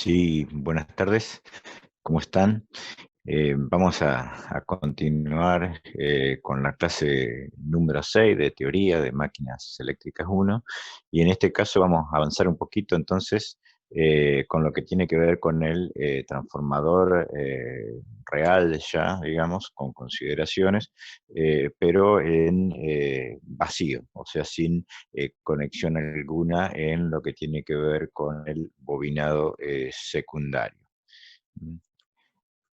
Sí, buenas tardes, ¿cómo están? Vamos a continuar con la clase número 6 de teoría de máquinas eléctricas uno, y en este caso vamos a avanzar un poquito entonces con lo que tiene que ver con el transformador real ya, digamos, con consideraciones, pero en vacío, o sea, sin conexión alguna en lo que tiene que ver con el bobinado secundario. ¿Mm?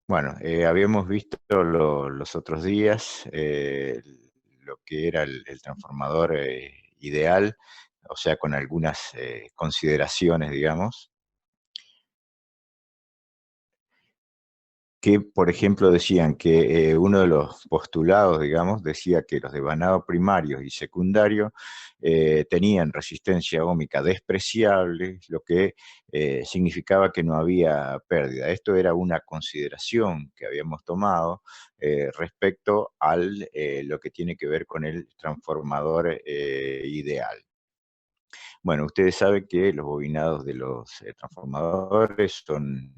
Bueno, habíamos visto los otros días lo que era el transformador ideal, o sea, con algunas consideraciones, digamos, que, por ejemplo, decían que uno de los postulados, digamos, decía que los devanados primarios y secundarios tenían resistencia óhmica despreciable, lo que significaba que no había pérdida. Esto era una consideración que habíamos tomado respecto a lo que tiene que ver con el transformador ideal. Bueno, ustedes saben que los bobinados de los transformadores son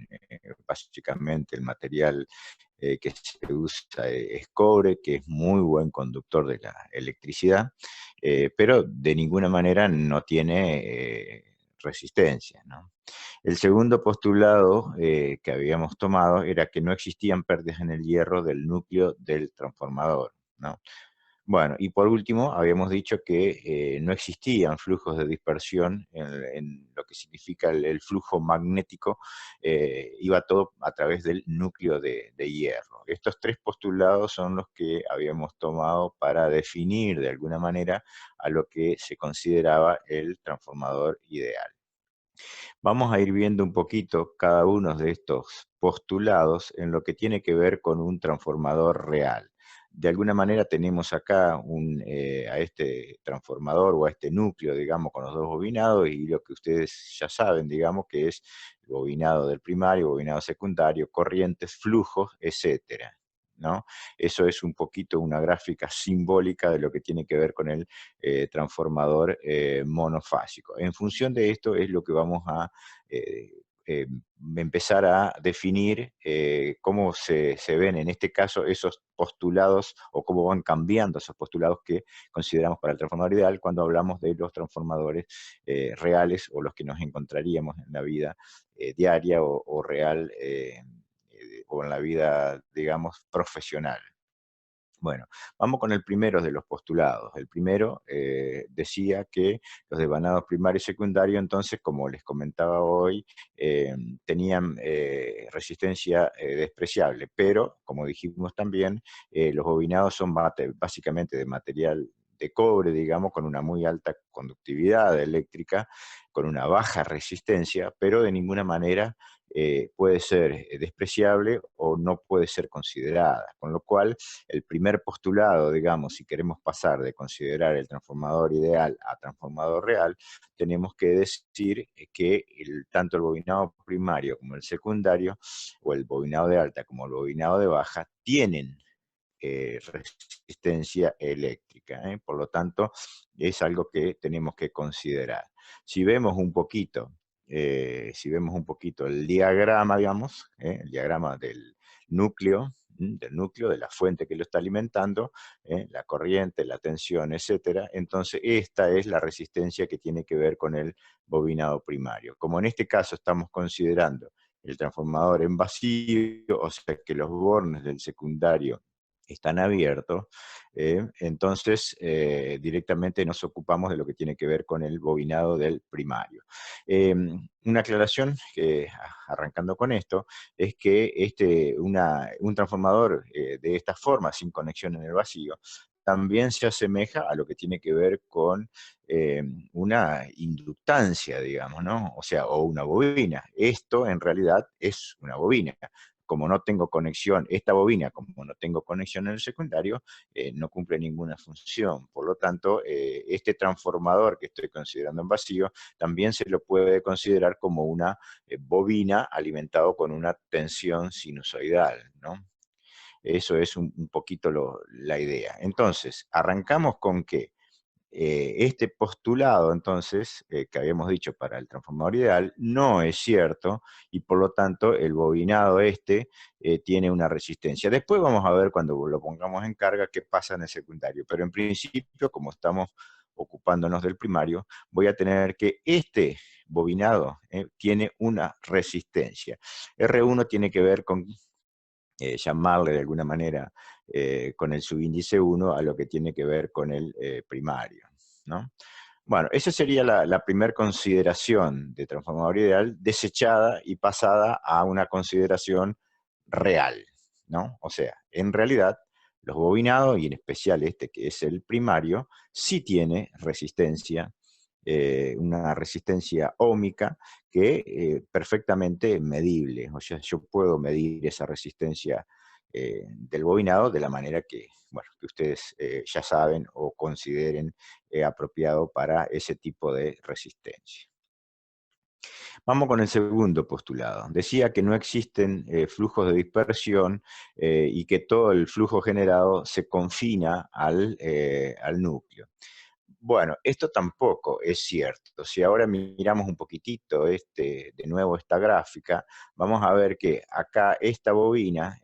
básicamente el material que se usa es cobre, que es muy buen conductor de la electricidad, pero de ninguna manera no tiene resistencia, ¿no? El segundo postulado que habíamos tomado era que no existían pérdidas en el hierro del núcleo del transformador, ¿no? Bueno, y por último, habíamos dicho que no existían flujos de dispersión en lo que significa el flujo magnético, iba todo a través del núcleo de hierro. Estos tres postulados son los que habíamos tomado para definir de alguna manera a lo que se consideraba el transformador ideal. Vamos a ir viendo un poquito cada uno de estos postulados en lo que tiene que ver con un transformador real. De alguna manera tenemos acá a este transformador o a este núcleo, digamos, con los dos bobinados y lo que ustedes ya saben, digamos, que es el bobinado del primario, bobinado secundario, corrientes, flujos, etcétera, ¿no? Eso es un poquito una gráfica simbólica de lo que tiene que ver con el transformador monofásico. En función de esto es lo que vamos a eh, eh, empezar a definir cómo se ven en este caso esos postulados o cómo van cambiando esos postulados que consideramos para el transformador ideal cuando hablamos de los transformadores reales o los que nos encontraríamos en la vida diaria o real o en la vida, digamos, profesional. Bueno, vamos con el primero de los postulados. El primero decía que los devanados primario y secundario, entonces, como les comentaba hoy, tenían resistencia despreciable, pero, como dijimos también, los bobinados son básicamente de material de cobre, digamos, con una muy alta conductividad eléctrica, con una baja resistencia, pero de ninguna manera puede ser despreciable o no puede ser considerada, con lo cual el primer postulado, digamos, si queremos pasar de considerar el transformador ideal a transformador real, tenemos que decir que tanto el bobinado primario como el secundario, o el bobinado de alta como el bobinado de baja, tienen resistencia eléctrica. Por lo tanto, es algo que tenemos que considerar. Si vemos un poquito, si vemos un poquito el diagrama, digamos, el diagrama del núcleo, de la fuente que lo está alimentando, la corriente, la tensión, etcétera. Entonces, esta es la resistencia que tiene que ver con el bobinado primario. Como en este caso estamos considerando el transformador en vacío, o sea que los bornes del secundario están abiertos, entonces directamente nos ocupamos de lo que tiene que ver con el bobinado del primario. Una aclaración, arrancando con esto, es que un transformador de esta forma, sin conexión en el vacío, también se asemeja a lo que tiene que ver con eh, una inductancia, digamos, ¿no? O sea, o una bobina. Esto en realidad es una bobina. Como no tengo conexión, esta bobina, como no tengo conexión en el secundario, no cumple ninguna función. Por lo tanto, este transformador que estoy considerando en vacío, también se lo puede considerar como una bobina alimentado con una tensión sinusoidal, ¿no? Eso es un poquito la idea. Entonces, arrancamos con que este postulado, entonces, que habíamos dicho para el transformador ideal, no es cierto, y por lo tanto el bobinado tiene una resistencia. Después vamos a ver cuando lo pongamos en carga qué pasa en el secundario, pero en principio, como estamos ocupándonos del primario, voy a tener que este bobinado tiene una resistencia. R1 tiene que ver con llamarle de alguna manera con el subíndice 1 a lo que tiene que ver con el primario, ¿no? Bueno, esa sería la primera consideración de transformador ideal, desechada y pasada a una consideración real, ¿no? O sea, en realidad, los bobinados, y en especial este que es el primario, sí tiene resistencia, una resistencia óhmica que perfectamente medible. O sea, yo puedo medir esa resistencia del bobinado de la manera que, bueno, que ustedes ya saben o consideren apropiado para ese tipo de resistencia. Vamos con el segundo postulado. Decía que no existen flujos de dispersión y que todo el flujo generado se confina al núcleo. Bueno, esto tampoco es cierto. Si ahora miramos un poquitito de nuevo esta gráfica, vamos a ver que acá esta bobina,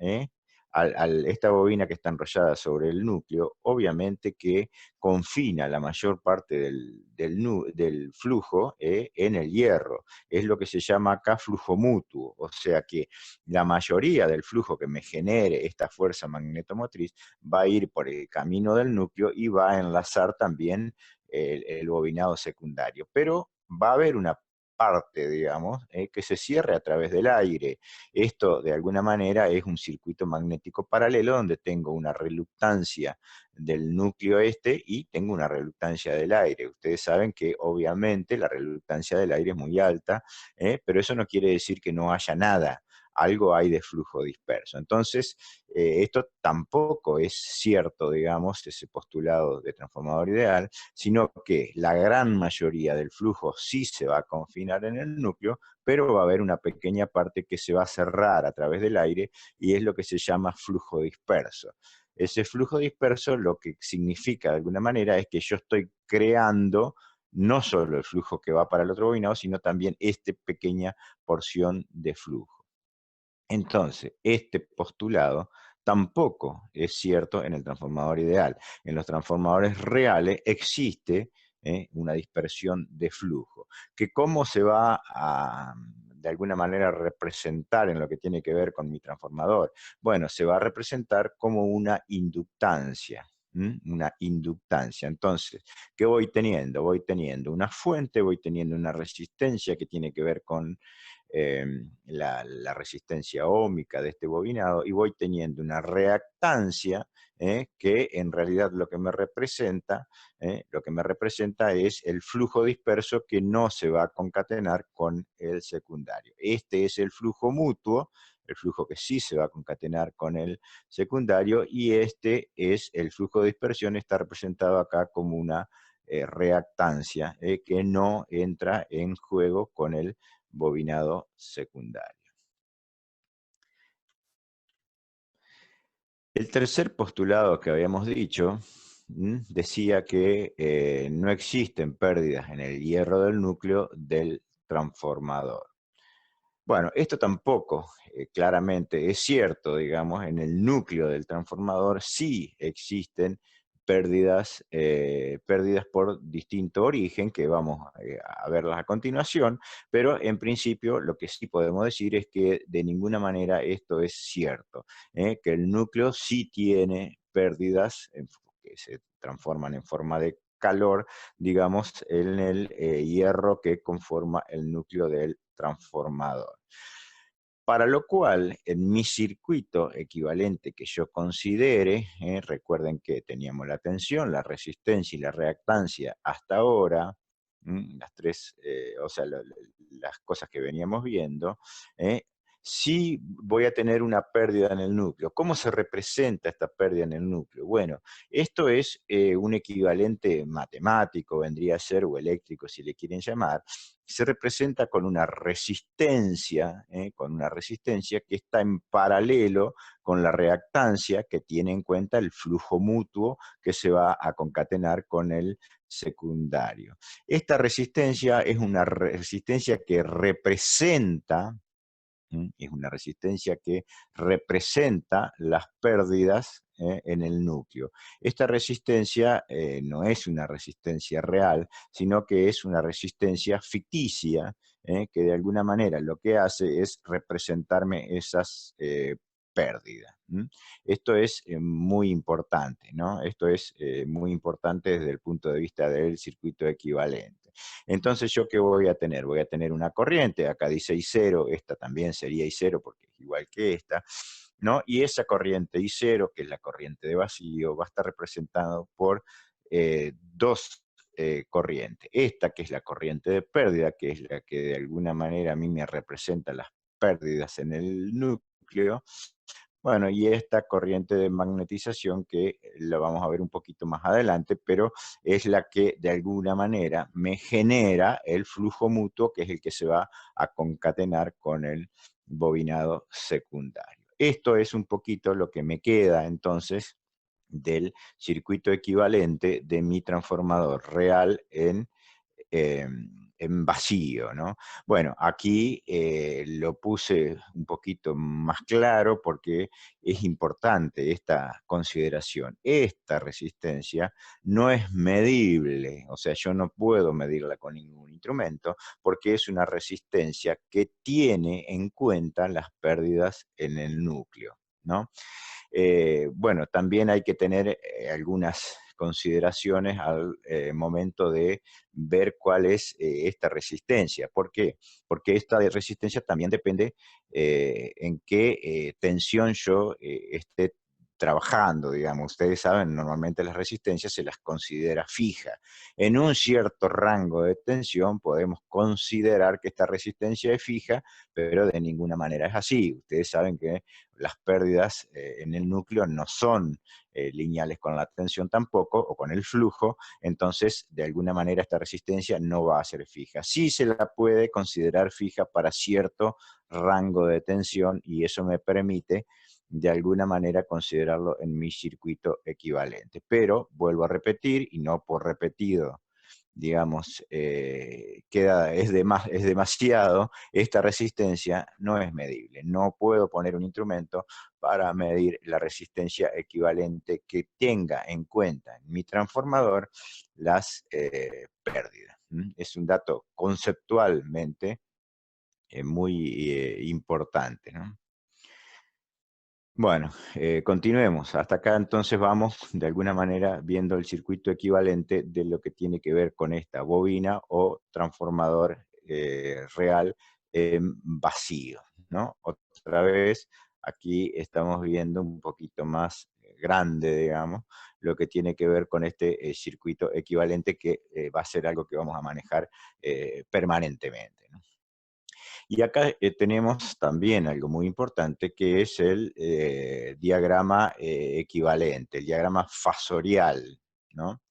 esta bobina que está enrollada sobre el núcleo, obviamente que confina la mayor parte del flujo en el hierro. Es lo que se llama acá flujo mutuo, o sea que la mayoría del flujo que me genere esta fuerza magnetomotriz va a ir por el camino del núcleo y va a enlazar también el bobinado secundario. Pero va a haber una parte, digamos, que se cierre a través del aire. Esto, de alguna manera, es un circuito magnético paralelo donde tengo una reluctancia del núcleo y tengo una reluctancia del aire. Ustedes saben que, obviamente, la reluctancia del aire es muy alta, pero eso no quiere decir que no haya nada. Algo hay de flujo disperso. Entonces, esto tampoco es cierto, digamos, ese postulado de transformador ideal, sino que la gran mayoría del flujo sí se va a confinar en el núcleo, pero va a haber una pequeña parte que se va a cerrar a través del aire y es lo que se llama flujo disperso. Ese flujo disperso lo que significa de alguna manera es que yo estoy creando no solo el flujo que va para el otro bobinado, sino también esta pequeña porción de flujo. Entonces, este postulado tampoco es cierto en el transformador ideal. En los transformadores reales existe una dispersión de flujo, que cómo se va a, de alguna manera, representar en lo que tiene que ver con mi transformador. Bueno, se va a representar como una inductancia. Una inductancia. Entonces, ¿qué voy teniendo? Voy teniendo una fuente, voy teniendo una resistencia que tiene que ver con la resistencia óhmica de este bobinado y voy teniendo una reactancia que en realidad lo que me representa es el flujo disperso que no se va a concatenar con el secundario. Este es el flujo mutuo, el flujo que sí se va a concatenar con el secundario, y este es el flujo de dispersión, está representado acá como una reactancia que no entra en juego con el bobinado secundario. El tercer postulado que habíamos dicho decía que no existen pérdidas en el hierro del núcleo del transformador. Bueno, esto tampoco claramente es cierto, digamos, en el núcleo del transformador sí existen pérdidas por distinto origen, que vamos a verlas a continuación, pero en principio lo que sí podemos decir es que de ninguna manera esto es cierto, que el núcleo sí tiene pérdidas que se transforman en forma de calor, digamos, en el hierro que conforma el núcleo del transformador. Para lo cual, en mi circuito equivalente que yo considere, recuerden que teníamos la tensión, la resistencia y la reactancia hasta ahora, las tres, o sea, las cosas que veníamos viendo, sí voy a tener una pérdida en el núcleo. ¿Cómo se representa esta pérdida en el núcleo? Bueno, esto es un equivalente matemático, vendría a ser, o eléctrico si le quieren llamar. Se representa con una resistencia que está en paralelo con la reactancia que tiene en cuenta el flujo mutuo que se va a concatenar con el secundario. Esta resistencia es una resistencia que representa, es una resistencia que representa las pérdidas en el núcleo. Esta resistencia no es una resistencia real, sino que es una resistencia ficticia, que de alguna manera lo que hace es representarme esas pérdidas. Esto es muy importante, ¿no? Esto es muy importante desde el punto de vista del circuito equivalente. Entonces, ¿yo qué voy a tener? Voy a tener una corriente, acá dice I0, esta también sería I0 porque es igual que esta, ¿no? Y esa corriente I0, que es la corriente de vacío, va a estar representada por dos corrientes. Esta, que es la corriente de pérdida, que es la que de alguna manera a mí me representa las pérdidas en el núcleo, bueno, y esta corriente de magnetización que la vamos a ver un poquito más adelante, pero es la que de alguna manera me genera el flujo mutuo, que es el que se va a concatenar con el bobinado secundario. Esto es un poquito lo que me queda entonces del circuito equivalente de mi transformador real eh, en vacío, ¿no? Bueno, aquí lo puse un poquito más claro porque es importante esta consideración. Esta resistencia no es medible, o sea, yo no puedo medirla con ningún instrumento porque es una resistencia que tiene en cuenta las pérdidas en el núcleo, ¿no? Bueno, también hay que tener algunas consideraciones al momento de ver cuál es esta resistencia. ¿Por qué? Porque esta resistencia también depende en qué tensión yo esté trabajando, digamos. Ustedes saben, normalmente las resistencias se las considera fijas. En un cierto rango de tensión podemos considerar que esta resistencia es fija, pero de ninguna manera es así. Ustedes saben que las pérdidas en el núcleo no son lineales con la tensión tampoco, o con el flujo, entonces de alguna manera esta resistencia no va a ser fija. Sí se la puede considerar fija para cierto rango de tensión y eso me permite de alguna manera considerarlo en mi circuito equivalente. Pero vuelvo a repetir, y no por repetido, digamos, es demasiado, esta resistencia no es medible. No puedo poner un instrumento para medir la resistencia equivalente que tenga en cuenta en mi transformador las pérdidas. Es un dato conceptualmente muy importante, ¿no? Bueno, continuemos. Hasta acá entonces vamos de alguna manera viendo el circuito equivalente de lo que tiene que ver con esta bobina o transformador real en vacío, ¿no? Otra vez, aquí estamos viendo un poquito más grande, digamos, lo que tiene que ver con este circuito equivalente que va a ser algo que vamos a manejar permanentemente, ¿no? Y acá tenemos también algo muy importante que es el diagrama equivalente, el diagrama fasorial, ¿no?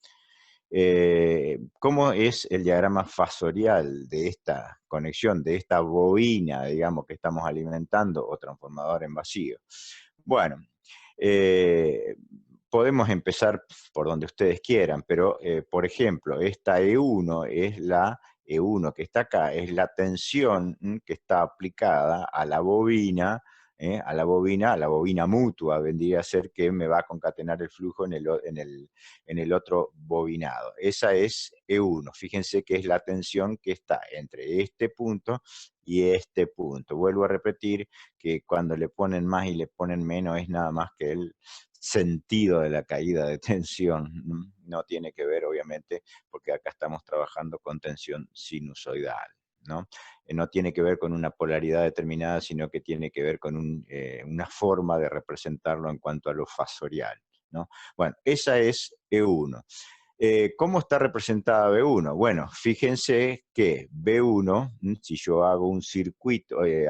¿Cómo es el diagrama fasorial de esta conexión, de esta bobina, digamos, que estamos alimentando o transformador en vacío? Bueno, eh, podemos empezar por donde ustedes quieran, pero por ejemplo, esta E1 es la E1 que está acá, es la tensión que está aplicada a la bobina, a la bobina mutua, vendría a ser que me va a concatenar el flujo en el otro bobinado. Esa es E1, fíjense que es la tensión que está entre este punto y este punto. Vuelvo a repetir que cuando le ponen más y le ponen menos es nada más que el sentido de la caída de tensión. No tiene que ver, obviamente, porque acá estamos trabajando con tensión sinusoidal, ¿no? No tiene que ver con una polaridad determinada, sino que tiene que ver con una forma de representarlo en cuanto a lo fasorial, ¿no? Bueno, esa es E1. ¿Cómo está representada B1? Bueno, fíjense que B1, si yo hago un circuito, eh,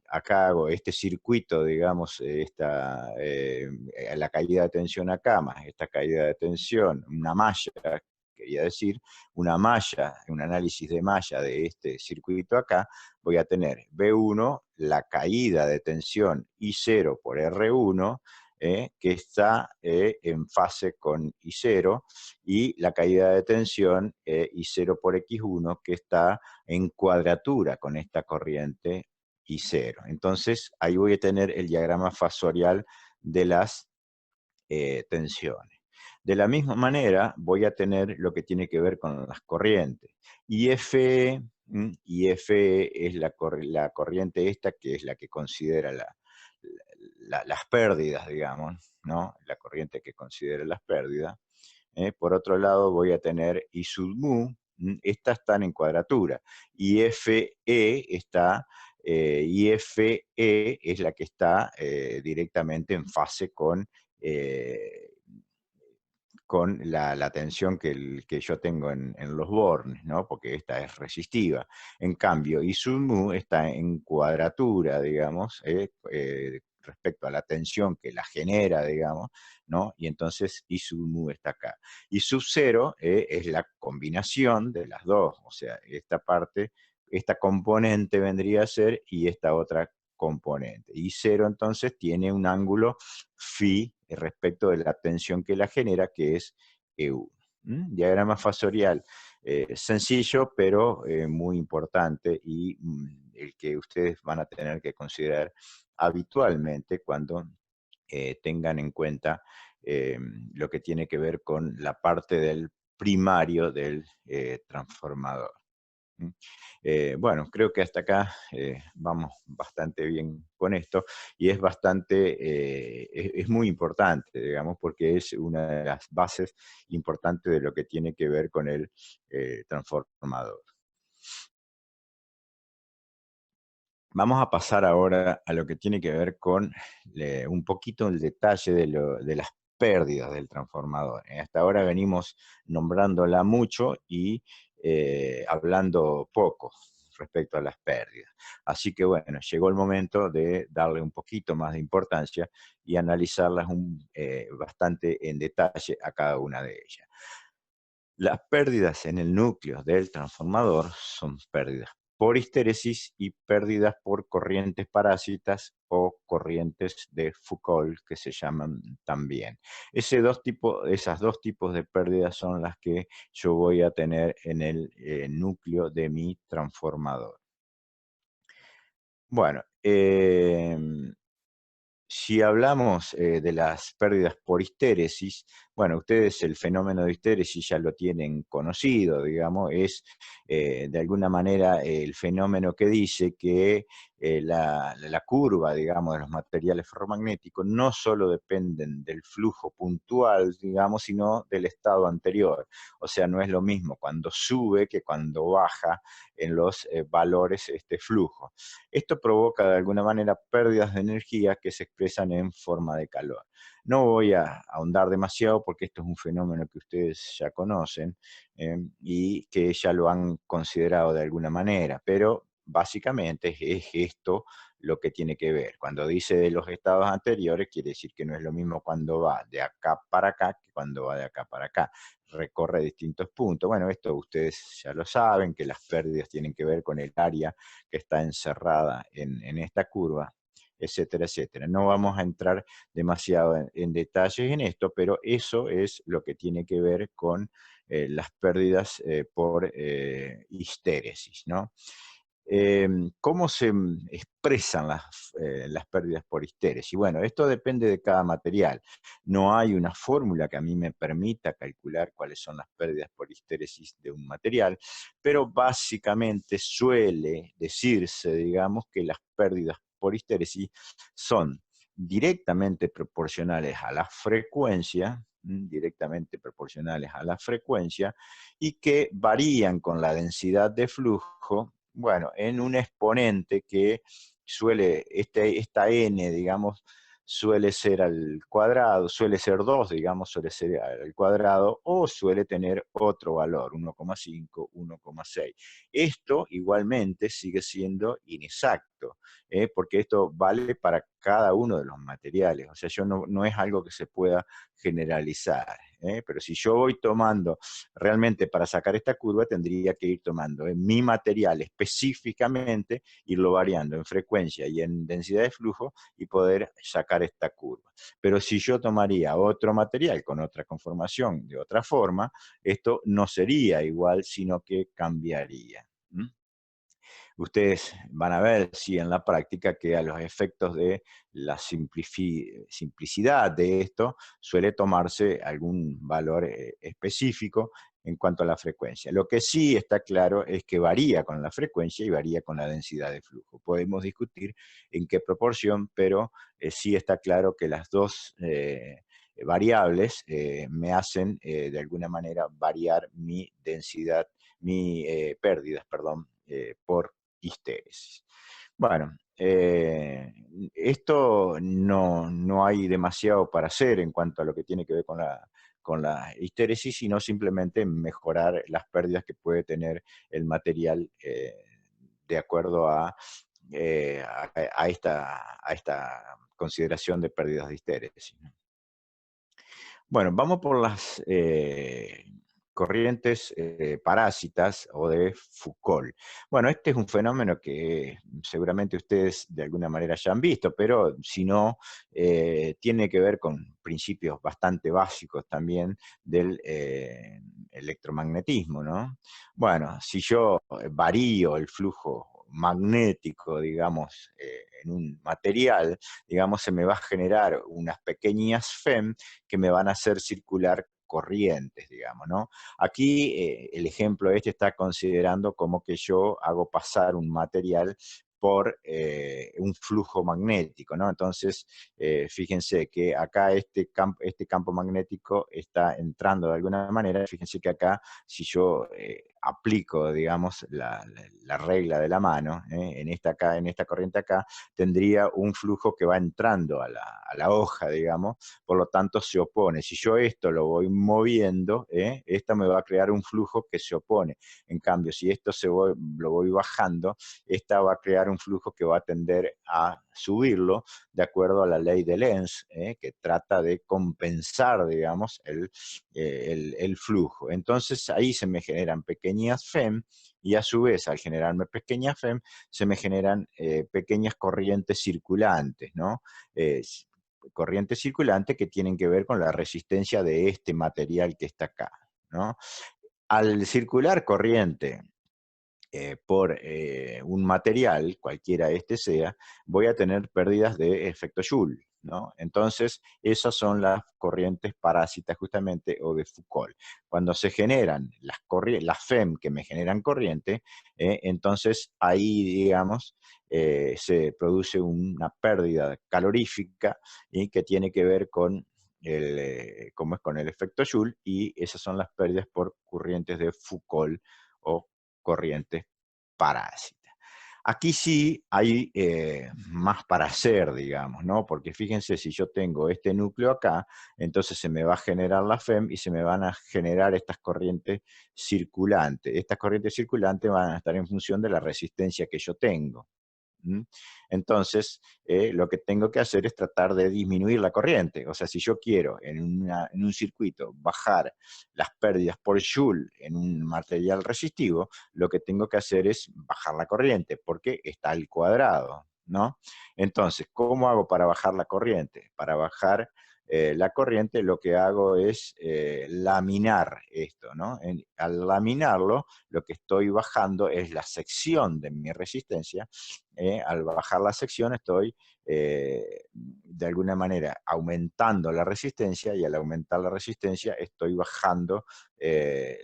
acá hago este circuito, digamos, la caída de tensión acá, más esta caída de tensión, una malla, quería decir, una malla, un análisis de malla de este circuito acá, voy a tener B1, la caída de tensión I0 por R1, que está en fase con I0, y la caída de tensión I0 por X1, que está en cuadratura con esta corriente I0. Entonces, ahí voy a tener el diagrama fasorial de las tensiones. De la misma manera, voy a tener lo que tiene que ver con las corrientes. IFE, IFE es la corriente esta, que es la que considera las pérdidas, digamos, ¿no? La corriente que considera las pérdidas. Por otro lado, voy a tener I sub mu, estas están en cuadratura. IFE IFE es la que está directamente en fase eh, con la tensión que yo tengo en los bornes, ¿no? Porque esta es resistiva. En cambio, I sub mu está en cuadratura, digamos, respecto a la tensión que la genera, digamos, ¿no? Y entonces I sub mu está acá. I sub 0 es la combinación de las dos, o sea, esta parte, esta componente vendría a ser y esta otra componente. Y 0 entonces tiene un ángulo phi respecto de la tensión que la genera, que es E1. Diagrama fasorial sencillo, pero muy importante y el que ustedes van a tener que considerar habitualmente cuando tengan en cuenta lo que tiene que ver con la parte del primario del transformador. Bueno, creo que hasta acá vamos bastante bien con esto y es es muy importante, digamos, porque es una de las bases importantes de lo que tiene que ver con el transformador. Vamos a pasar ahora a lo que tiene que ver con un poquito el detalle de las pérdidas del transformador. Hasta ahora venimos nombrándola mucho y hablando poco respecto a las pérdidas. Así que bueno, llegó el momento de darle un poquito más de importancia y analizarlas bastante en detalle a cada una de ellas. Las pérdidas en el núcleo del transformador son pérdidas por histéresis y pérdidas por corrientes parásitas o corrientes de Foucault, que se llaman también. Esas dos tipos de pérdidas son las que yo voy a tener en el núcleo de mi transformador. Bueno, si hablamos de las pérdidas por histéresis, bueno, ustedes el fenómeno de histéresis ya lo tienen conocido, digamos, es de alguna manera el fenómeno que dice que la curva, digamos, de los materiales ferromagnéticos no solo dependen del flujo puntual, digamos, sino del estado anterior. O sea, no es lo mismo cuando sube que cuando baja en los valores este flujo. Esto provoca de alguna manera pérdidas de energía que se expresan en forma de calor. No voy a ahondar demasiado porque esto es un fenómeno que ustedes ya conocen y que ya lo han considerado de alguna manera, pero básicamente es esto lo que tiene que ver. Cuando dice de los estados anteriores, quiere decir que no es lo mismo cuando va de acá para acá que cuando va de acá para acá. Recorre distintos puntos. Bueno, esto ustedes ya lo saben, que las pérdidas tienen que ver con el área que está encerrada en esta curva, etcétera, etcétera. No vamos a entrar demasiado en detalles en esto, pero eso es lo que tiene que ver con las pérdidas por histéresis, ¿no? ¿Cómo se expresan las pérdidas por histéresis? Bueno, esto depende de cada material. No hay una fórmula que a mí me permita calcular cuáles son las pérdidas por histéresis de un material, pero básicamente suele decirse, digamos, que las pérdidas por histéresis son directamente proporcionales a la frecuencia, directamente proporcionales a la frecuencia, y que varían con la densidad de flujo, bueno, en un exponente que esta n, digamos, suele ser al cuadrado, suele ser 2, digamos, suele ser al cuadrado, o suele tener otro valor, 1,5, 1,6. Esto igualmente sigue siendo inexacto, porque esto vale para cada uno de los materiales, o sea, no es algo que se pueda generalizar, pero si yo voy tomando realmente para sacar esta curva, tendría que ir tomando mi material específicamente, irlo variando en frecuencia y en densidad de flujo y poder sacar esta curva. Pero si yo tomaría otro material con otra conformación, de otra forma, esto no sería igual, sino que cambiaría. Ustedes van a ver, sí, en la práctica, que a los efectos de la simplicidad de esto suele tomarse algún valor específico en cuanto a la frecuencia. Lo que sí está claro es que varía con la frecuencia y varía con la densidad de flujo. Podemos discutir en qué proporción, pero sí está claro que las dos variables me hacen de alguna manera variar mi densidad, mi pérdidas, perdón, por histéresis. Bueno, esto no hay demasiado para hacer en cuanto a lo que tiene que ver con la histéresis, sino simplemente mejorar las pérdidas que puede tener el material de acuerdo a esta consideración de pérdidas de histéresis, ¿no? Bueno, vamos por las corrientes parásitas o de Foucault. Bueno, este es un fenómeno que seguramente ustedes de alguna manera ya han visto, pero si no, tiene que ver con principios bastante básicos también del electromagnetismo, ¿no? Bueno, si yo varío el flujo magnético, digamos, en un material, digamos, se me va a generar unas pequeñas FEM que me van a hacer circular corrientes, digamos, ¿no? Aquí el ejemplo este está considerando como que yo hago pasar un material por un flujo magnético, ¿no? Entonces, fíjense que acá este campo magnético está entrando de alguna manera. Fíjense que acá, si yo aplico, digamos, la regla de la mano, en esta corriente acá, tendría un flujo que va entrando a la hoja, digamos, por lo tanto se opone. Si yo esto lo voy moviendo, esto me va a crear un flujo que se opone. En cambio, si esto lo voy bajando, esta va a crear un flujo que va a tender a subirlo de acuerdo a la ley de Lenz, que trata de compensar, digamos, el flujo. Entonces ahí se me generan pequeñas FEM y a su vez, al generarme pequeñas FEM, se me generan pequeñas corrientes circulantes, ¿no? Corrientes circulantes que tienen que ver con la resistencia de este material que está acá, ¿no? Al circular corriente por un material, cualquiera este sea, voy a tener pérdidas de efecto Joule, ¿no? Entonces, esas son las corrientes parásitas justamente o de Foucault. Cuando se generan las FEM que me generan corriente, entonces ahí, digamos, se produce una pérdida calorífica y que tiene que ver con como es con el efecto Joule, y esas son las pérdidas por corrientes de Foucault o corrientes parásitas. Aquí sí hay más para hacer, digamos, ¿no? Porque fíjense, si yo tengo este núcleo acá, entonces se me va a generar la FEM y se me van a generar estas corrientes circulantes. Estas corrientes circulantes van a estar en función de la resistencia que yo tengo. ¿Mm? Entonces, lo que tengo que hacer es tratar de disminuir la corriente. O sea, si yo quiero en un circuito bajar las pérdidas por Joule en un material resistivo, lo que tengo que hacer es bajar la corriente, porque está al cuadrado, ¿no? Entonces, ¿cómo hago para bajar la corriente? Para bajar la corriente, lo que hago es laminar esto, ¿no? Al laminarlo, lo que estoy bajando es la sección de mi resistencia. Al bajar la sección estoy de alguna manera aumentando la resistencia, y al aumentar la resistencia estoy bajando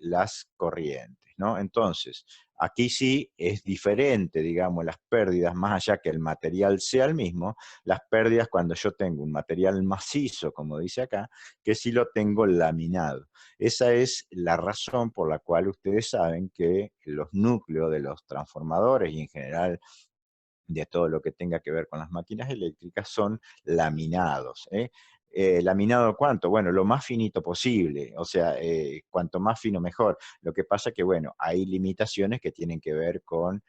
las corrientes, ¿no? Entonces, aquí sí es diferente, digamos, las pérdidas, más allá que el material sea el mismo, las pérdidas cuando yo tengo un material macizo, como dice acá, que si lo tengo laminado. Esa es la razón por la cual ustedes saben que los núcleos de los transformadores y en general de todo lo que tenga que ver con las máquinas eléctricas son laminados. ¿Laminado cuánto? Bueno, lo más finito posible, o sea, cuanto más fino mejor. Lo que pasa que, bueno, hay limitaciones que tienen que ver con,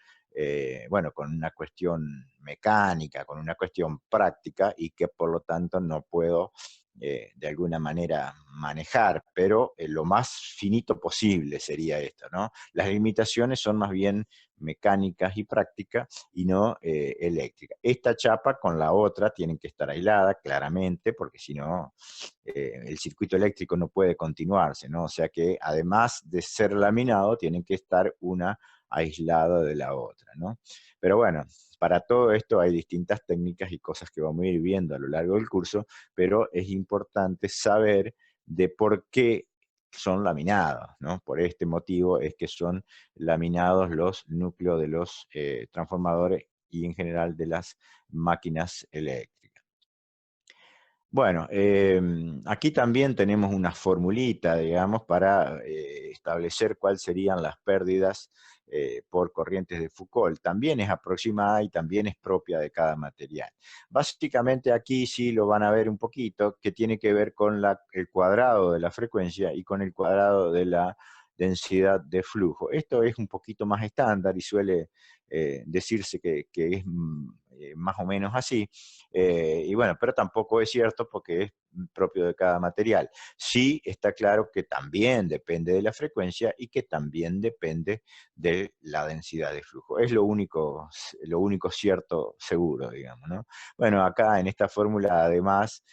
bueno, con una cuestión mecánica, con una cuestión práctica y que por lo tanto no puedo de alguna manera manejar, pero lo más finito posible sería esto, ¿no? Las limitaciones son más bien mecánicas y prácticas y no eléctrica. Esta chapa con la otra tienen que estar aisladas claramente, porque si no, el circuito eléctrico no puede continuarse, ¿no? O sea que además de ser laminado, tienen que estar una aislada de la otra, ¿no? Pero bueno, para todo esto hay distintas técnicas y cosas que vamos a ir viendo a lo largo del curso, pero es importante saber de por qué son laminados, ¿no? Por este motivo es que son laminados los núcleos de los transformadores y en general de las máquinas eléctricas. Bueno, aquí también tenemos una formulita, digamos, para establecer cuáles serían las pérdidas por corrientes de Foucault. También es aproximada y también es propia de cada material. Básicamente aquí sí lo van a ver un poquito, que tiene que ver con el cuadrado de la frecuencia y con el cuadrado de la densidad de flujo. Esto es un poquito más estándar y suele decirse que es más o menos así. Y bueno, pero tampoco es cierto porque es propio de cada material. Sí está claro que también depende de la frecuencia y que también depende de la densidad de flujo. Es lo único cierto seguro, digamos, ¿no? Bueno, acá en esta fórmula además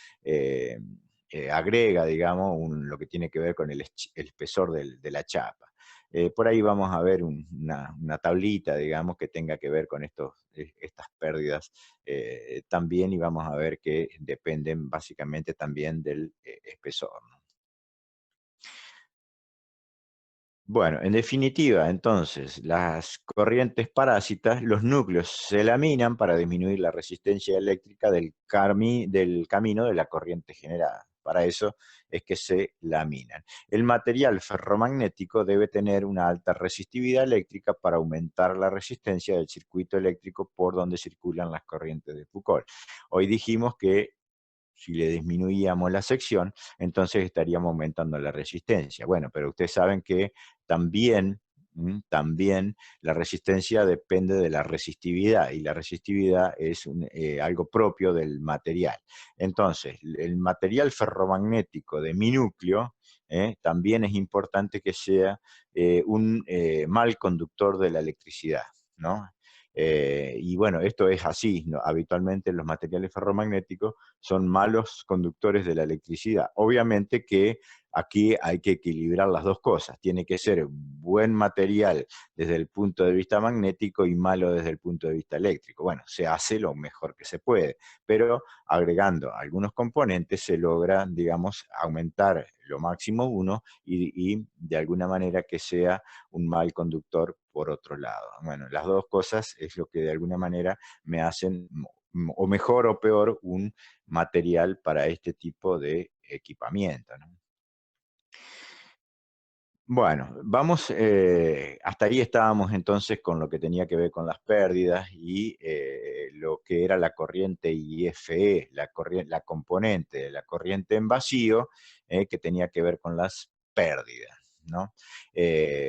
agrega, digamos, lo que tiene que ver con el espesor de la chapa. Por ahí vamos a ver una tablita, digamos, que tenga que ver con estas pérdidas también, y vamos a ver que dependen básicamente también del espesor, ¿no? Bueno, en definitiva, entonces, las corrientes parásitas, los núcleos se laminan para disminuir la resistencia eléctrica del camino de la corriente generada. Para eso es que se laminan. El material ferromagnético debe tener una alta resistividad eléctrica para aumentar la resistencia del circuito eléctrico por donde circulan las corrientes de Foucault. Hoy dijimos que si le disminuíamos la sección, entonces estaríamos aumentando la resistencia. Bueno, pero ustedes saben que también, también la resistencia depende de la resistividad, y la resistividad es algo propio del material. Entonces, el material ferromagnético de mi núcleo también es importante que sea un mal conductor de la electricidad, ¿no? Y bueno, esto es así, ¿no? Habitualmente los materiales ferromagnéticos son malos conductores de la electricidad. Obviamente que aquí hay que equilibrar las dos cosas. Tiene que ser buen material desde el punto de vista magnético y malo desde el punto de vista eléctrico. Bueno, se hace lo mejor que se puede, pero agregando algunos componentes se logra, digamos, aumentar lo máximo uno y de alguna manera que sea un mal conductor por otro lado. Bueno, las dos cosas es lo que de alguna manera me hacen o mejor o peor un material para este tipo de equipamiento, ¿no? Bueno, vamos, hasta ahí estábamos entonces con lo que tenía que ver con las pérdidas y lo que era la corriente IFE, la componente de la corriente en vacío, que tenía que ver con las pérdidas, ¿no?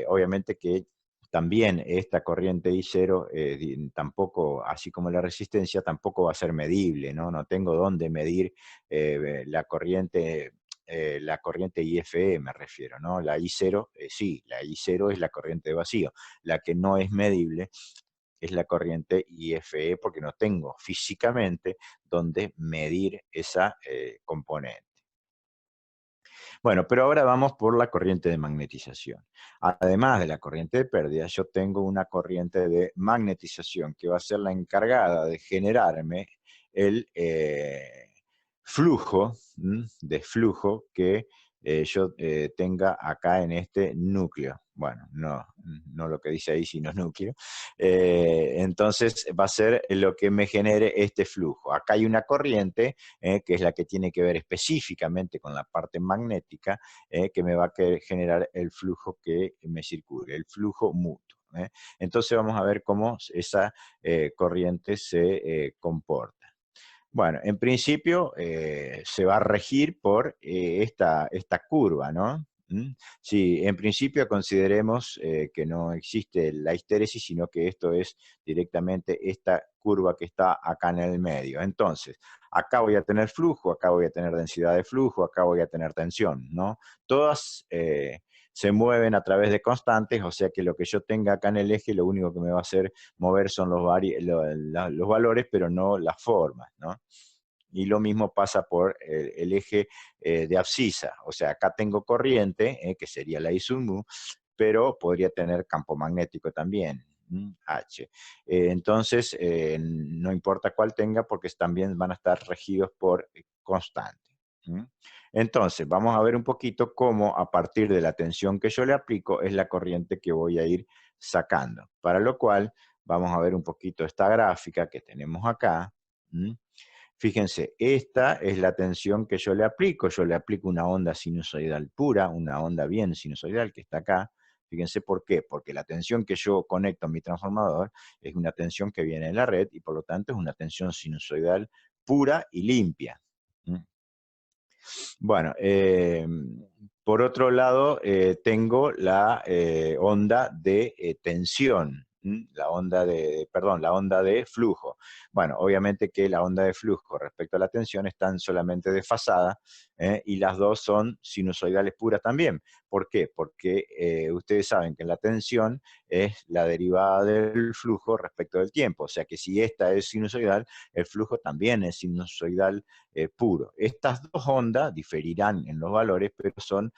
Obviamente que también esta corriente I0 tampoco, así como la resistencia, tampoco va a ser medible, ¿no? No tengo dónde medir la corriente IFE me refiero, ¿no? La I0, sí, la I0 es la corriente de vacío. La que no es medible es la corriente IFE porque no tengo físicamente donde medir esa componente. Bueno, pero ahora vamos por la corriente de magnetización. Además de la corriente de pérdida, yo tengo una corriente de magnetización que va a ser la encargada de generarme el flujo, de flujo que yo tenga acá en este núcleo. Bueno, no lo que dice ahí, sino núcleo. Entonces va a ser lo que me genere este flujo. Acá hay una corriente que es la que tiene que ver específicamente con la parte magnética, que me va a generar el flujo que me circule, el flujo mutuo. ¿eh? Entonces vamos a ver cómo esa corriente se comporta. Bueno, en principio se va a regir por esta curva, ¿no? ¿Mm? Sí, en principio consideremos que no existe la histéresis, sino que esto es directamente esta curva que está acá en el medio. Entonces, acá voy a tener flujo, acá voy a tener densidad de flujo, acá voy a tener tensión, ¿no? Todas se mueven a través de constantes, o sea que lo que yo tenga acá en el eje, lo único que me va a hacer mover son los valores, pero no las formas, ¿no? Y lo mismo pasa por el eje de abscisa, o sea, acá tengo corriente, que sería la I sub mu, pero podría tener campo magnético también, H. Entonces, no importa cuál tenga, porque también van a estar regidos por constante. Entonces, vamos a ver un poquito cómo a partir de la tensión que yo le aplico es la corriente que voy a ir sacando. Para lo cual, vamos a ver un poquito esta gráfica que tenemos acá. Fíjense, esta es la tensión que yo le aplico. Yo le aplico una onda sinusoidal pura, una onda bien sinusoidal que está acá. Fíjense por qué. Porque la tensión que yo conecto a mi transformador es una tensión que viene de la red y por lo tanto es una tensión sinusoidal pura y limpia. Bueno, por otro lado, tengo la onda de tensión, la onda de flujo. Bueno, obviamente que la onda de flujo respecto a la tensión están solamente desfasadas y las dos son sinusoidales puras también. ¿Por qué? Porque ustedes saben que la tensión es la derivada del flujo respecto del tiempo. O sea que si esta es sinusoidal, el flujo también es sinusoidal puro. Estas dos ondas diferirán en los valores, pero son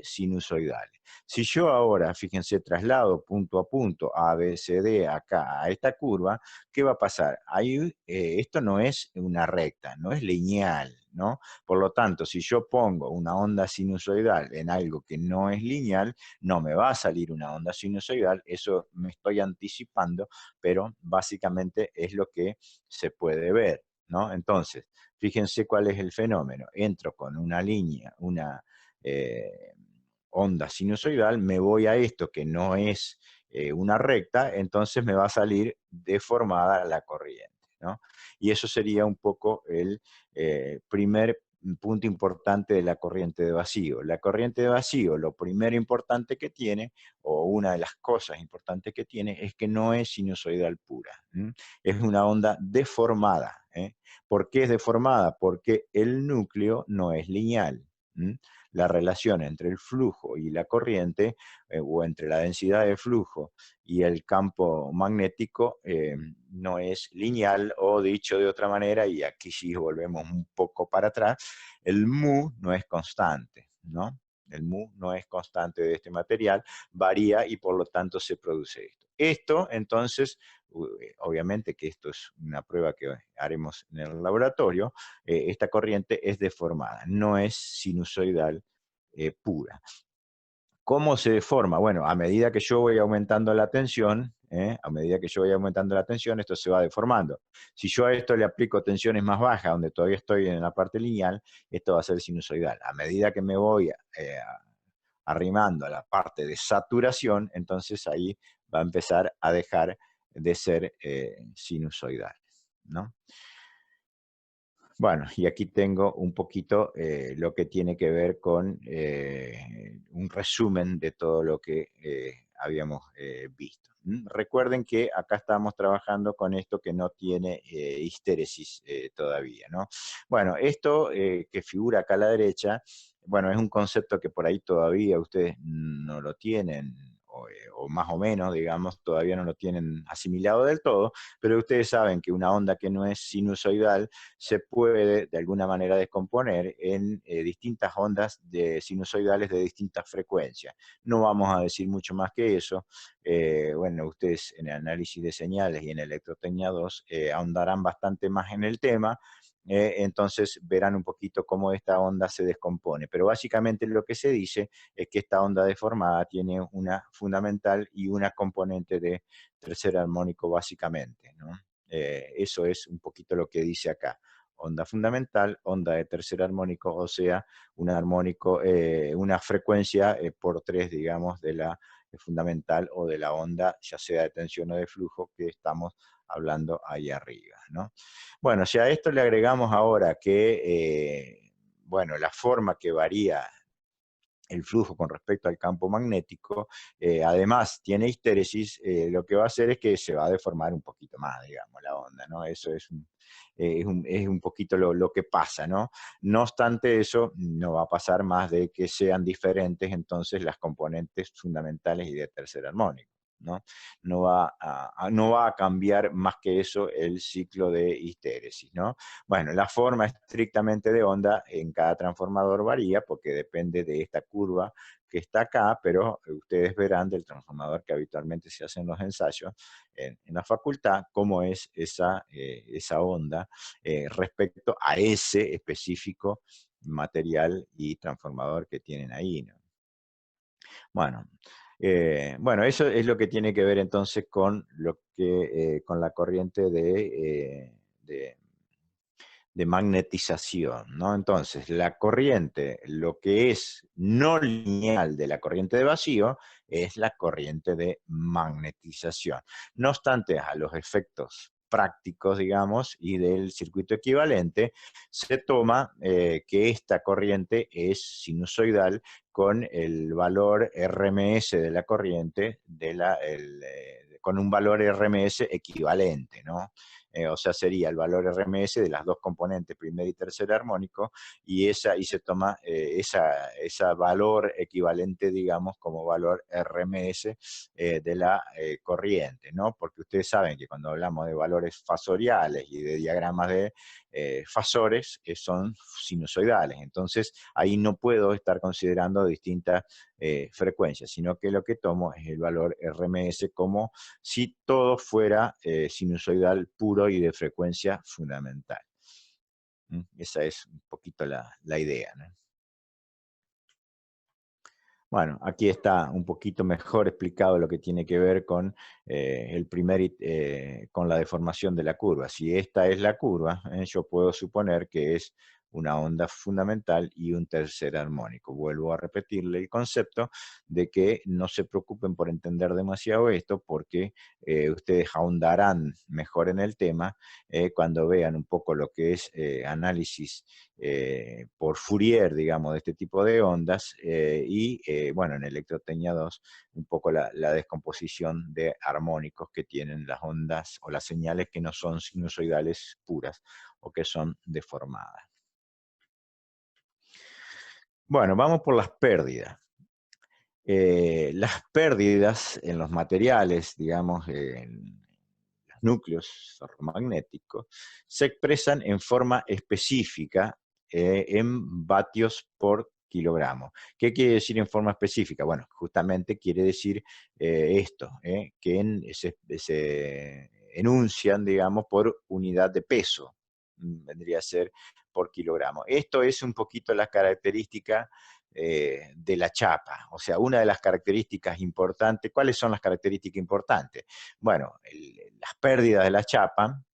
sinusoidales. Si yo ahora, fíjense, traslado punto a punto, A, B, C, D, acá, a esta curva, ¿qué va a pasar? Ahí, esto no es una recta, no es lineal, ¿no? Por lo tanto, si yo pongo una onda sinusoidal en algo que no es lineal, no me va a salir una onda sinusoidal, eso me estoy anticipando, pero básicamente es lo que se puede ver, ¿no? Entonces, fíjense cuál es el fenómeno. Entro con una línea, una onda sinusoidal, me voy a esto que no es una recta, entonces me va a salir deformada la corriente, ¿no? Y eso sería un poco el primer punto importante de la corriente de vacío. La corriente de vacío, lo primero importante que tiene, o una de las cosas importantes que tiene, es que no es sinusoidal pura. Es una onda deformada. ¿Por qué es deformada? Porque el núcleo no es lineal. La relación entre el flujo y la corriente, o entre la densidad de flujo y el campo magnético, no es lineal, o dicho de otra manera, y aquí sí volvemos un poco para atrás, el mu no es constante, ¿no? El mu no es constante de este material, varía y por lo tanto se produce esto. Esto, entonces, obviamente que esto es una prueba que haremos en el laboratorio, esta corriente es deformada, no es sinusoidal pura. ¿Cómo se deforma? Bueno, a medida que yo voy aumentando la tensión, a medida que yo voy aumentando la tensión, esto se va deformando. Si yo a esto le aplico tensiones más bajas, donde todavía estoy en la parte lineal, esto va a ser sinusoidal. A medida que me voy arrimando a la parte de saturación, entonces ahí va a empezar a dejar de ser sinusoidal, ¿no? Bueno, y aquí tengo un poquito lo que tiene que ver con un resumen de todo lo que habíamos visto. Recuerden que acá estamos trabajando con esto que no tiene histéresis todavía, ¿no? Bueno, esto que figura acá a la derecha, bueno, es un concepto que por ahí todavía ustedes no lo tienen, o más o menos, digamos, todavía no lo tienen asimilado del todo, pero ustedes saben que una onda que no es sinusoidal se puede de alguna manera descomponer en distintas ondas sinusoidales de distintas frecuencias. No vamos a decir mucho más que eso. Bueno, ustedes en el análisis de señales y en Electrotecnia 2 ahondarán bastante más en el tema, entonces verán un poquito cómo esta onda se descompone. Pero básicamente lo que se dice es que esta onda deformada tiene una fundamental y una componente de tercer armónico básicamente, ¿no? Eso es un poquito lo que dice acá. Onda fundamental, onda de tercer armónico, o sea, un armónico, una frecuencia por 3, digamos, de la fundamental o de la onda, ya sea de tensión o de flujo, que estamos hablando ahí arriba, ¿no? Bueno, si a esto le agregamos ahora que, bueno, la forma que varía el flujo con respecto al campo magnético, además tiene histéresis, lo que va a hacer es que se va a deformar un poquito más, digamos, la onda, ¿no? Eso es un poquito lo que pasa, ¿no? No obstante eso, no va a pasar más de que sean diferentes entonces las componentes fundamentales y de tercer armónico, ¿no? No va a cambiar más que eso el ciclo de histéresis, ¿no? Bueno, la forma estrictamente de onda en cada transformador varía porque depende de esta curva que está acá, pero ustedes verán del transformador que habitualmente se hacen los ensayos en la facultad, cómo es esa onda respecto a ese específico material y transformador que tienen ahí, ¿no? Bueno, bueno, eso es lo que tiene que ver entonces con con la corriente de magnetización, ¿no? Entonces, la corriente, lo que es no lineal de la corriente de vacío, es la corriente de magnetización. No obstante, a los efectos prácticos, digamos, y del circuito equivalente, se toma que esta corriente es sinusoidal con el valor RMS de la corriente, con un valor RMS equivalente, ¿no? O sea, sería el valor RMS de las dos componentes, primer y tercer armónico, y se toma esa valor equivalente, digamos, como valor RMS de la corriente, ¿no? Porque ustedes saben que cuando hablamos de valores fasoriales y de diagramas de fasores, son sinusoidales. Entonces, ahí no puedo estar considerando distintas frecuencias, sino que lo que tomo es el valor RMS como si todo fuera sinusoidal puro y de frecuencia fundamental. Esa es un poquito la idea, ¿no? Bueno, aquí está un poquito mejor explicado lo que tiene que ver con, con la deformación de la curva. Si esta es la curva, yo puedo suponer que es una onda fundamental y un tercer armónico. Vuelvo a repetirle el concepto de que no se preocupen por entender demasiado esto, porque ustedes ahondarán mejor en el tema cuando vean un poco lo que es análisis por Fourier, digamos, de este tipo de ondas, bueno, en Electrotecnia 2, un poco la descomposición de armónicos que tienen las ondas o las señales que no son sinusoidales puras o que son deformadas. Bueno, vamos por las pérdidas. Las pérdidas en los materiales, digamos, en los núcleos ferromagnéticos, se expresan en forma específica en vatios por kilogramo. ¿Qué quiere decir en forma específica? Bueno, justamente quiere decir esto, que se enuncian, digamos, por unidad de peso. Vendría a ser por kilogramo. Esto es un poquito la característica de la chapa. O sea, una de las características importantes, ¿cuáles son las características importantes? Bueno, las pérdidas de la chapa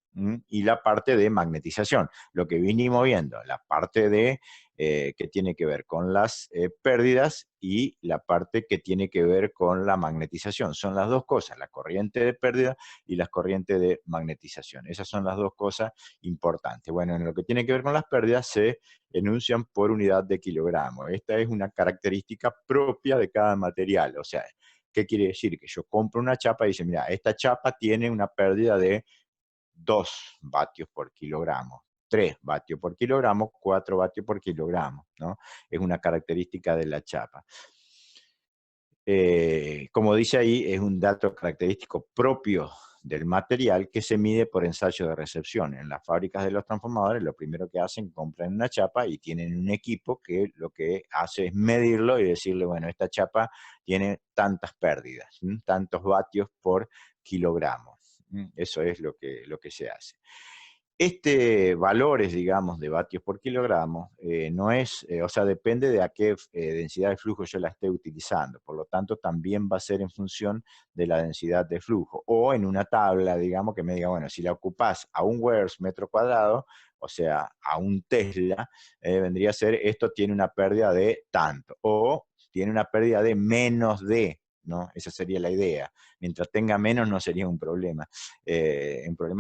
y la parte de magnetización. Lo que vinimos viendo, la parte que tiene que ver con las pérdidas y la parte que tiene que ver con la magnetización. Son las dos cosas, la corriente de pérdida y las corrientes de magnetización. Esas son las dos cosas importantes. Bueno, en lo que tiene que ver con las pérdidas se enuncian por unidad de kilogramo. Esta es una característica propia de cada material. O sea, ¿qué quiere decir? Que yo compro una chapa y dice, mira, esta chapa tiene una pérdida de 2 vatios por kilogramo, 3 vatios por kilogramo, 4 vatios por kilogramo, ¿no? Es una característica de la chapa. Como dice ahí, es un dato característico propio del material que se mide por ensayo de recepción. En las fábricas de los transformadores, lo primero que hacen, compran una chapa y tienen un equipo que lo que hace es medirlo y decirle, bueno, esta chapa tiene tantas pérdidas, tantos vatios por kilogramo. Eso es lo que se hace. Valores, digamos, de vatios por kilogramo, no es, o sea, depende de a qué densidad de flujo yo la esté utilizando. Por lo tanto, también va a ser en función de la densidad de flujo. O en una tabla, digamos, que me diga, bueno, si la ocupás a 1 Wers metro cuadrado, o sea, a un Tesla, vendría a ser, esto tiene una pérdida de tanto. O tiene una pérdida de menos de ¿no? Esa sería la idea. Mientras tenga menos no sería un problema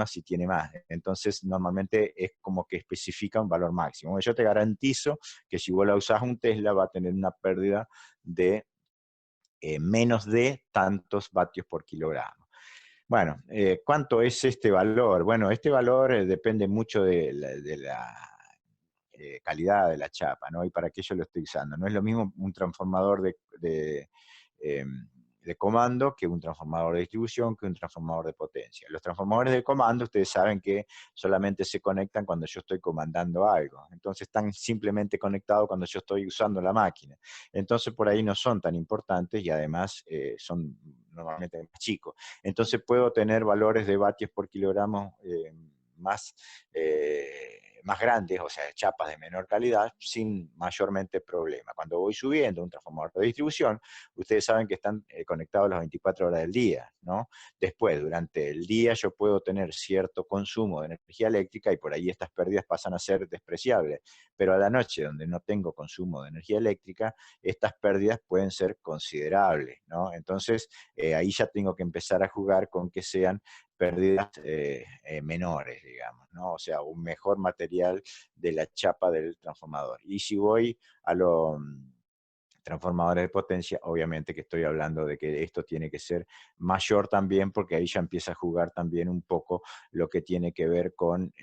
si tiene más. Entonces, normalmente es como que especifica un valor máximo. Yo te garantizo que si vos la usás un Tesla va a tener una pérdida de menos de tantos vatios por kilogramo. Bueno, ¿cuánto es este valor? Bueno, este valor depende mucho de la calidad de la chapa, ¿no? Y para qué yo lo estoy usando. No es lo mismo un transformador eh, de comando que un transformador de distribución, que un transformador de potencia. Los transformadores de comando, ustedes saben que solamente se conectan cuando yo estoy comandando algo. Entonces están simplemente conectados cuando yo estoy usando la máquina. Entonces por ahí no son tan importantes y además son normalmente más chicos. Entonces puedo tener valores de vatios por kilogramo más, más grandes, o sea, chapas de menor calidad, sin mayormente problema. Cuando voy subiendo un transformador de distribución, ustedes saben que están conectados las 24 horas del día, ¿no? Después, durante el día yo puedo tener cierto consumo de energía eléctrica y por ahí estas pérdidas pasan a ser despreciables, pero a la noche, donde no tengo consumo de energía eléctrica, estas pérdidas pueden ser considerables, ¿no? Entonces, ahí ya tengo que empezar a jugar con que sean pérdidas menores, digamos, ¿no? O sea, un mejor material de la chapa del transformador. Y si voy a los transformadores de potencia, obviamente que estoy hablando de que esto tiene que ser mayor también, porque ahí ya empieza a jugar también un poco lo que tiene que ver con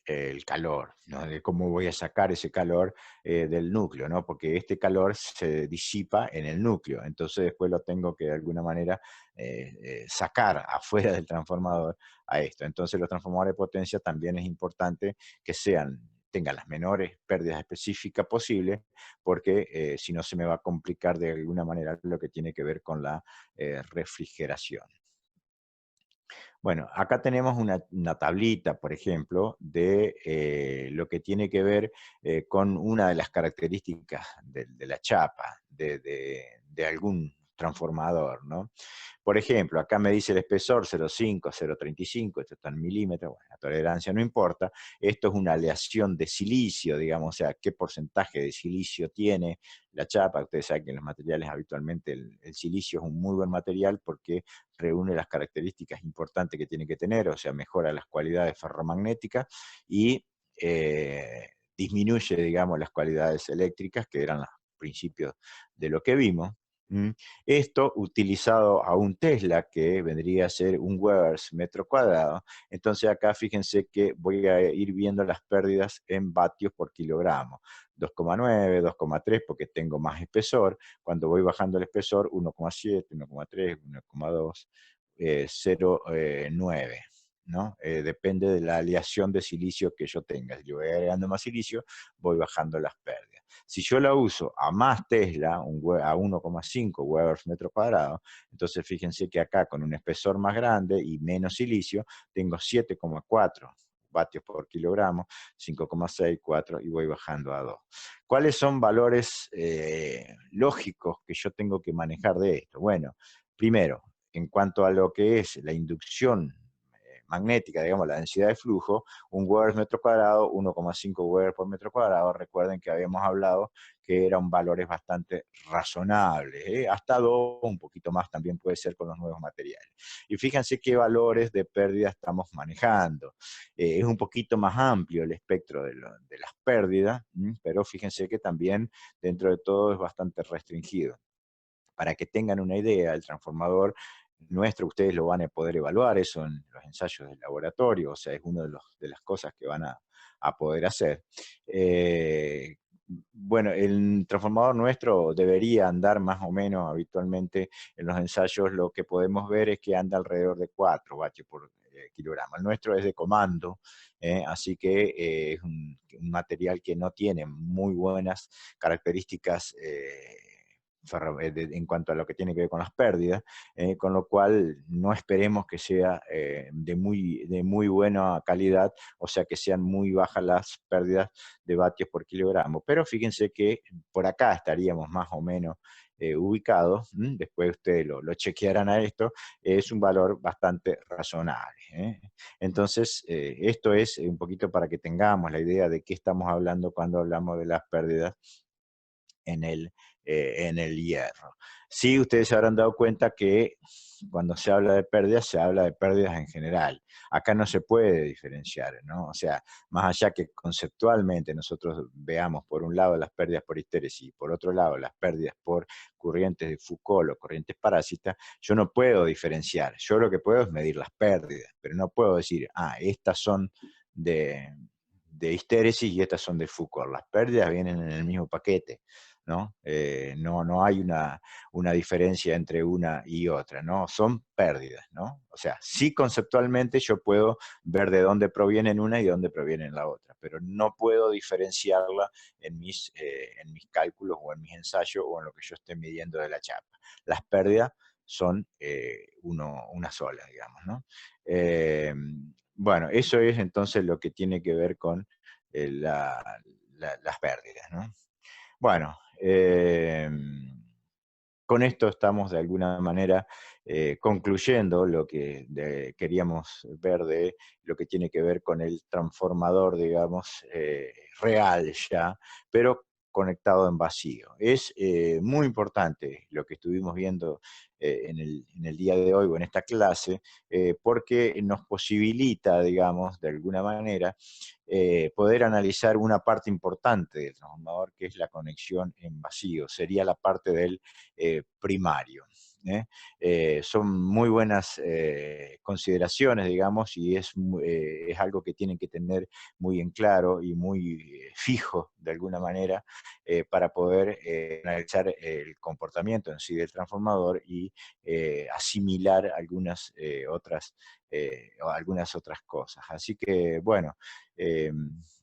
el calor, ¿no? De cómo voy a sacar ese calor del núcleo, ¿no? Porque este calor se disipa en el núcleo, entonces después lo tengo que de alguna manera sacar afuera del transformador a esto. Entonces los transformadores de potencia también es importante que tengan las menores pérdidas específicas posibles, porque si no se me va a complicar de alguna manera lo que tiene que ver con la refrigeración. Bueno, acá tenemos una tablita, por ejemplo, de lo que tiene que ver con una de las características de la chapa, de algún transformador, ¿no? Por ejemplo, acá me dice el espesor 0,5, 0,35, esto está en milímetros, bueno, la tolerancia no importa, esto es una aleación de silicio, digamos, o sea, qué porcentaje de silicio tiene la chapa. Ustedes saben que en los materiales habitualmente el silicio es un muy buen material porque reúne las características importantes que tiene que tener, o sea, mejora las cualidades ferromagnéticas y disminuye, digamos, las cualidades eléctricas, que eran los principios de lo que vimos. Esto utilizado a un Tesla, que vendría a ser un Webers metro cuadrado. Entonces acá fíjense que voy a ir viendo las pérdidas en vatios por kilogramo. 2,9, 2,3 porque tengo más espesor. Cuando voy bajando el espesor, 1,7, 1,3, 1,2, 0,9. ¿No? Depende de la aleación de silicio que yo tenga. Si yo voy agregando más silicio, voy bajando las pérdidas. Si yo la uso a más Tesla, a 1,5 Webers metro cuadrado, entonces fíjense que acá con un espesor más grande y menos silicio, tengo 7,4 vatios por kilogramo, 5,6, 4 y voy bajando a 2. ¿Cuáles son valores lógicos que yo tengo que manejar de esto? Bueno, primero, en cuanto a lo que es la inducción magnética, digamos, la densidad de flujo, un Weber metro cuadrado, 1,5 Weber por metro cuadrado. Recuerden que habíamos hablado que eran valores bastante razonables, hasta 2, un poquito más también puede ser con los nuevos materiales. Y fíjense qué valores de pérdida estamos manejando. Es un poquito más amplio el espectro de las pérdidas, pero fíjense que también dentro de todo es bastante restringido. Para que tengan una idea, el transformador nuestro, ustedes lo van a poder evaluar, eso en los ensayos del laboratorio, o sea, es una de las cosas que van a poder hacer. Bueno, el transformador nuestro debería andar más o menos habitualmente en los ensayos, lo que podemos ver es que anda alrededor de 4 vatios por kilogramo. El nuestro es de comando, así que es un material que no tiene muy buenas características en cuanto a lo que tiene que ver con las pérdidas, con lo cual no esperemos que sea de muy buena calidad, o sea que sean muy bajas las pérdidas de vatios por kilogramo. Pero fíjense que por acá estaríamos más o menos ubicados, después ustedes lo chequearán a esto, es un valor bastante razonable. Entonces, esto es un poquito para que tengamos la idea de qué estamos hablando cuando hablamos de las pérdidas en el en el hierro. Sí, ustedes se habrán dado cuenta que cuando se habla de pérdidas, se habla de pérdidas en general. Acá no se puede diferenciar, ¿no? O sea, más allá que conceptualmente nosotros veamos por un lado las pérdidas por histéresis y por otro lado las pérdidas por corrientes de Foucault o corrientes parásitas, yo no puedo diferenciar. Yo lo que puedo es medir las pérdidas, pero no puedo decir, estas son de histéresis y estas son de Foucault. Las pérdidas vienen en el mismo paquete, ¿no? No hay una diferencia entre una y otra, ¿no? Son pérdidas, ¿no? O sea, sí conceptualmente yo puedo ver de dónde provienen una y de dónde provienen la otra, pero no puedo diferenciarla en mis cálculos o en mis ensayos o en lo que yo esté midiendo de la chapa. Las pérdidas son una sola, digamos, ¿no? Bueno, eso es entonces lo que tiene que ver con las pérdidas, ¿no? Bueno, con esto estamos de alguna manera concluyendo lo que queríamos ver de lo que tiene que ver con el transformador, digamos, real ya, pero conectado en vacío. Es muy importante lo que estuvimos viendo en el día de hoy o en esta clase, porque nos posibilita, digamos, de alguna manera, poder analizar una parte importante del transformador, que es la conexión en vacío, sería la parte del primario. Son muy buenas consideraciones, digamos, y es algo que tienen que tener muy en claro y muy fijo de alguna manera para poder analizar el comportamiento en sí del transformador y asimilar algunas otras cosas. Así que, bueno, eh,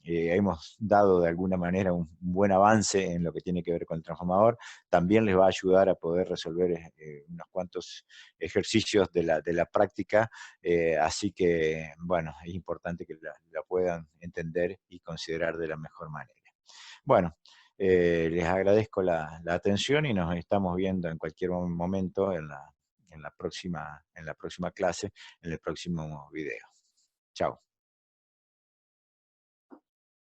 hemos dado de alguna manera un buen avance en lo que tiene que ver con el transformador. También les va a ayudar a poder resolver unos cuantos ejercicios de la práctica, así que, bueno, es importante que la puedan entender y considerar de la mejor manera. Bueno, les agradezco la atención y nos estamos viendo en cualquier momento en la próxima clase, en el próximo video. Chao.